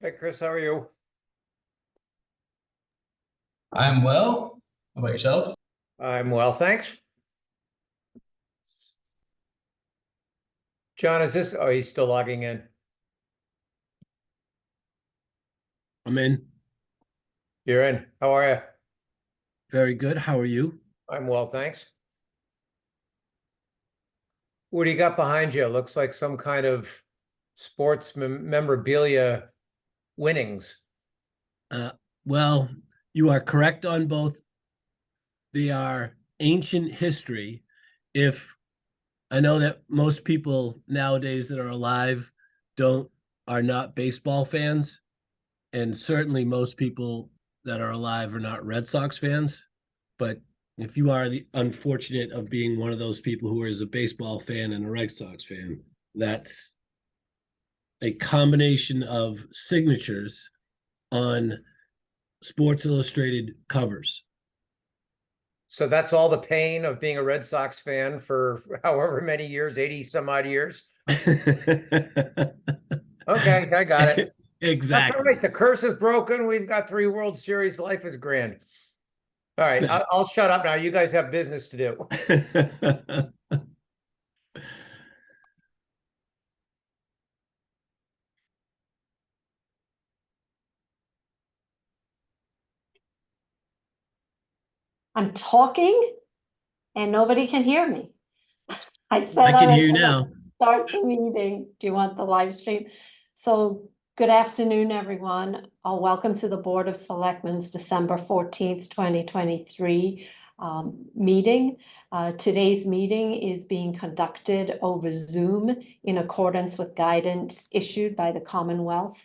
Hey, Chris, how are you? I'm well. How about yourself? I'm well, thanks. John, is this? Oh, he's still logging in. I'm in. You're in. How are you? Very good. How are you? I'm well, thanks. What do you got behind you? Looks like some kind of sports memorabilia winnings. Uh, well, you are correct on both. They are ancient history. If I know that most people nowadays that are alive don't are not baseball fans, and certainly most people that are alive are not Red Sox fans. But if you are the unfortunate of being one of those people who is a baseball fan and a Red Sox fan, that's a combination of signatures on Sports Illustrated covers. So that's all the pain of being a Red Sox fan for however many years, 80 some odd years. Okay, I got it. That's all Exactly. right. The curse is broken. We've got 3 World Series. Life is grand. All right, I'll shut up now. You guys have business to do. I'm talking and nobody can hear me. I said I can I hear was you gonna now. start the meeting. Do you want the live stream? So good afternoon, everyone. Welcome to the Board of Selectmen's December 14th, 2023 meeting. Today's meeting is being conducted over Zoom in accordance with guidance issued by the Commonwealth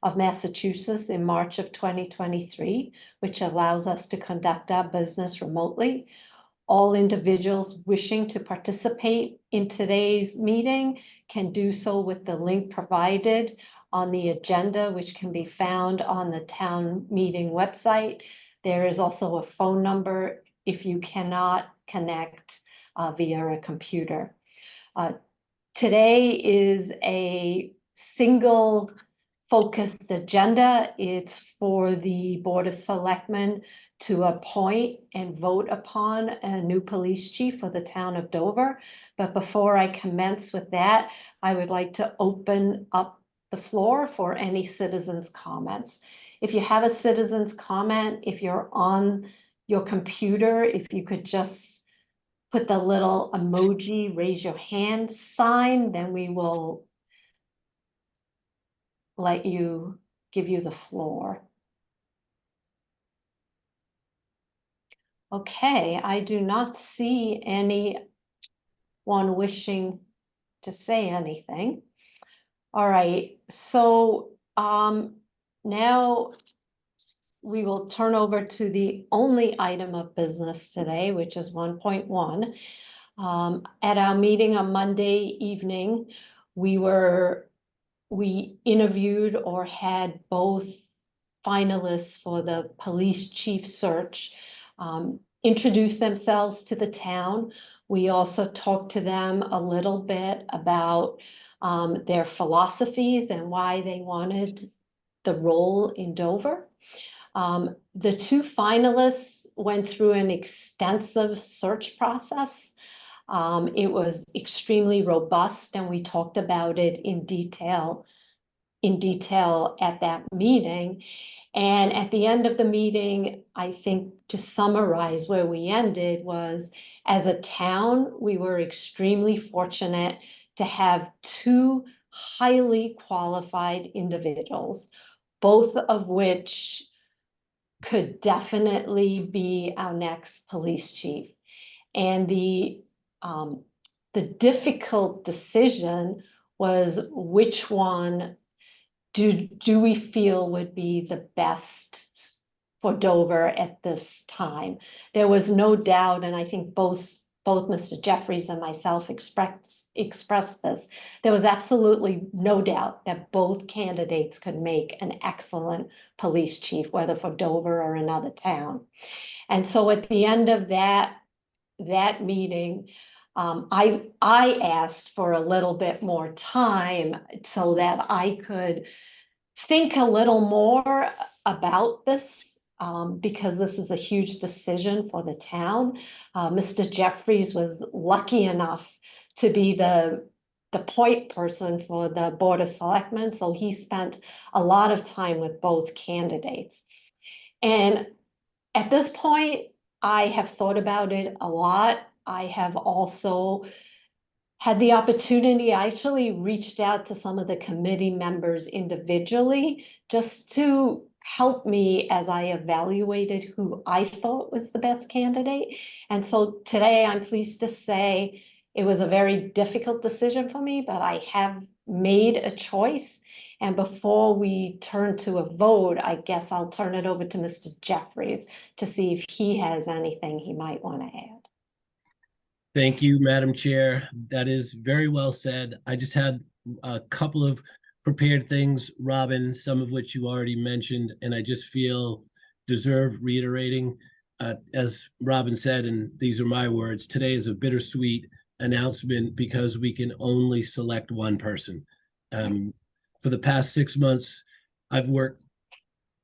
of Massachusetts in March of 2023, which allows us to conduct our business remotely. All individuals wishing to participate in today's meeting can do so with the link provided on the agenda, which can be found on the town meeting website. There is also a phone number if you cannot connect via a computer. Today is a single focused agenda. It's for the Board of Selectmen to appoint and vote upon a new police chief for the town of Dover. But before I commence with that, I would like to open up the floor for any citizens' comments. If you have a citizen's comment, if you're on your computer, if you could just put the little emoji, raise your hand sign, then we will give you the floor. Okay, I do not see anyone wishing to say anything. All right, so now we will turn over to the only item of business today, which is 1.1. At our meeting on Monday evening, we interviewed or had both finalists for the police chief search introduce themselves to the town. We also talked to them a little bit about their philosophies and why they wanted the role in Dover. The two finalists went through an extensive search process. It was extremely robust, and we talked about it in detail at that meeting. And at the end of the meeting, I think to summarize where we ended was, as a town, we were extremely fortunate to have two highly qualified individuals, both of which could definitely be our next police chief. And the difficult decision was which one do we feel would be the best for Dover at this time. There was no doubt, and I think both Mr. Jeffries and myself expressed this. There was absolutely no doubt that both candidates could make an excellent police chief, whether for Dover or another town. And so at the end of that meeting, I asked for a little bit more time so that I could think a little more about this because this is a huge decision for the town. Mr. Jeffries was lucky enough to be the point person for the Board of Selectmen, so he spent a lot of time with both candidates. And at this point, I have thought about it a lot. I have also had the opportunity, I actually reached out to some of the committee members individually just to help me as I evaluated who I thought was the best candidate. And so today I'm pleased to say it was a very difficult decision for me, but I have made a choice. And before we turn to a vote, I guess I'll turn it over to Mr. Jeffries to see if he has anything he might want to add. Thank you, Madam Chair. That is very well said. I just had a couple of prepared things, Robin, some of which you already mentioned, and I just feel deserve reiterating. As Robin said, and these are my words, today is a bittersweet announcement because we can only select one person. For the past 6 months, I've worked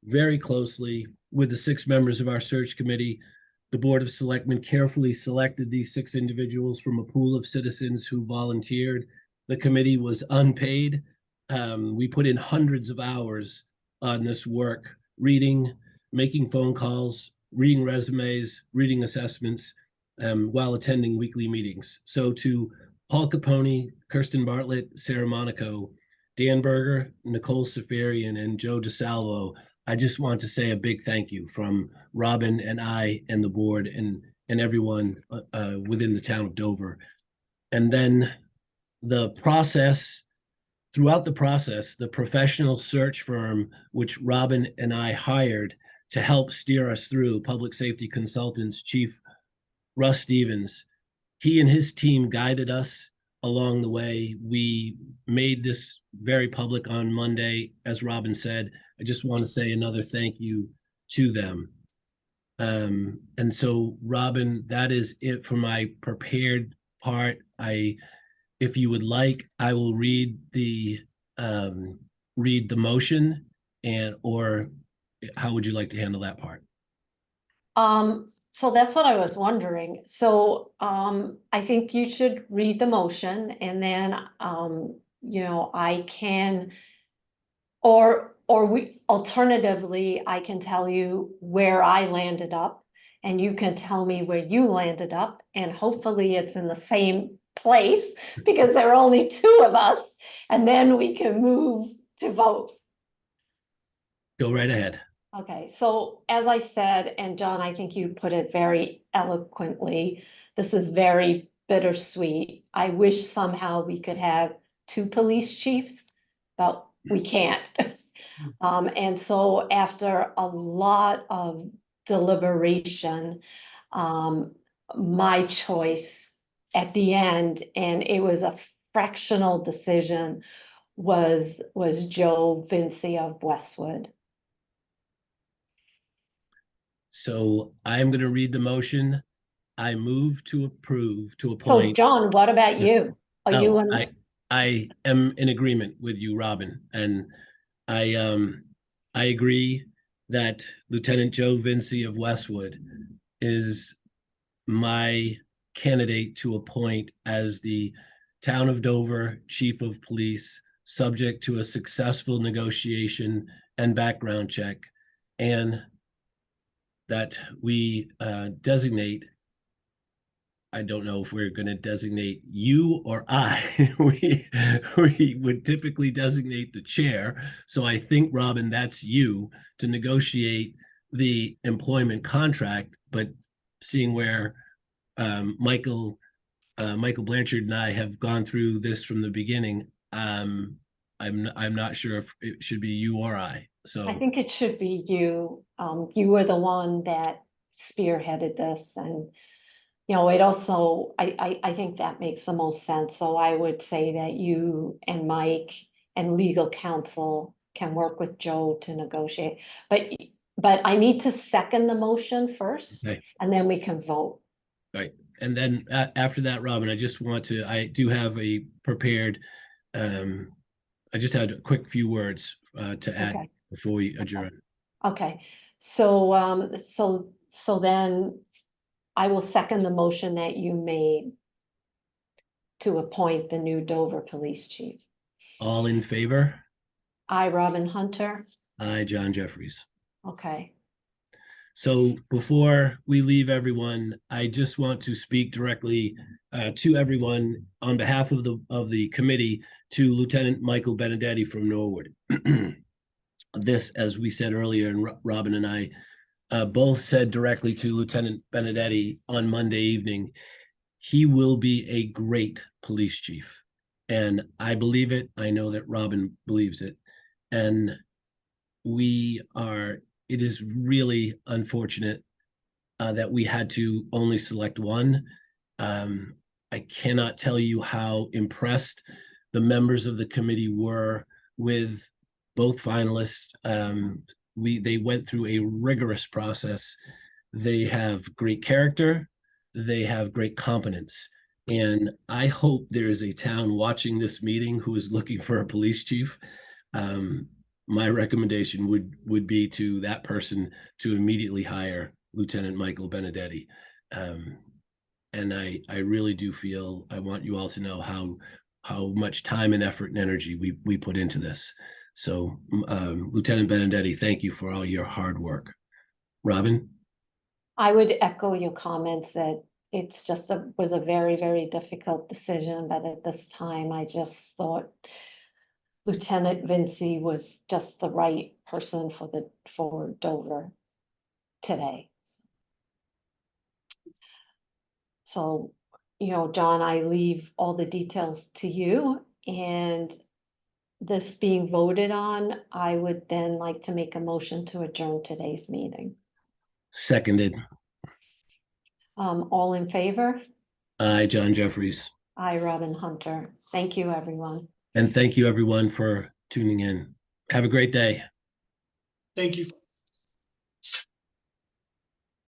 very closely with the 6 members of our search committee. The Board of Selectmen carefully selected these 6 individuals from a pool of citizens who volunteered. The committee was unpaid. We put in hundreds of hours on this work, reading, making phone calls, reading resumes, reading assessments, while attending weekly meetings. So to Paul Capone, Kirsten Bartlett, Sarah Monaco, Dan Berger, Nicole Safarian, and Joe DeSalvo, I just want to say a big thank you from Robin and I and the board and everyone within the town of Dover. And then throughout the process, the professional search firm, which Robin and I hired to help steer us through, public safety consultants, Chief Russ Stevens, he and his team guided us along the way. We made this very public on Monday, as Robin said. I just want to say another thank you to them. And so, Robin, that is it for my prepared part. If you would like, I will read the motion, or how would you like to handle that part? So that's what I was wondering. So I think you should read the motion, and then I can, or we alternatively, I can tell you where I landed up, and you can tell me where you landed up, and hopefully it's in the same place because there are only 2 of us, and then we can move to vote. Go right ahead. Okay, so as I said, and John, I think you put it very eloquently, this is very bittersweet. I wish somehow we could have 2 police chiefs, but we can't. And so after a lot of deliberation, my choice at the end, and it was a fractional decision, was Joe Vinci of Westwood. So I'm going to read the motion. I move to approve to So appoint. John, what about you? Are you I am in agreement with you, Robin, and I agree that Lieutenant Joe Vinci of Westwood is my candidate to appoint as the Town of Dover Chief of Police, subject to a successful negotiation and background check, and that we designate, I don't know if we're going to designate you or I. we would typically designate the chair. So I think, Robin, that's you to negotiate the employment contract. But seeing where Michael Blanchard and I have gone through this from the beginning, I'm not sure if it should be you or I. So I think it should be you. You were the one that spearheaded this, and it also, I think that makes the most sense. So I would say that you and Mike and legal counsel can work with Joe to negotiate. But I need to second the motion first, okay. And then we can vote. Right. And then after that, Robin, I do have a prepared, I just had a quick few words to add Okay. before we adjourn. Okay, so, so then I will second the motion that you made to appoint the new Dover Police Chief. All in favor? I, Robin Hunter. Aye, John Jeffries. Okay, So before we leave everyone, I just want to speak directly to everyone on behalf of the committee to Lieutenant Michael Benedetti from Norwood. This, as we said earlier, and Robin and I both said directly to Lieutenant Benedetti on Monday evening, he will be a great police chief. And I believe it. I know that Robin believes it. And it is really unfortunate that we had to only select one. I cannot tell you how impressed the members of the committee were with both finalists. They went through a rigorous process. They have great character. They have great competence. And I hope there is a town watching this meeting who is looking for a police chief. My recommendation would be to that person to immediately hire Lieutenant Michael Benedetti. And I really do feel, I want you all to know how much time and effort and energy we put into this. So Lieutenant Benedetti, thank you for all your hard work. Robin? I would echo your comments that it's just was a very, very difficult decision, but at this time, I just thought Lieutenant Vinci was just the right person for Dover today. So, John, I leave all the details to you, and this being voted on, I would then like to make a motion to adjourn today's meeting. Seconded. All in favor? Aye, John Jeffries. I, Robin Hunter. Thank you, everyone. And thank you everyone for tuning in. Have a great day. Thank you.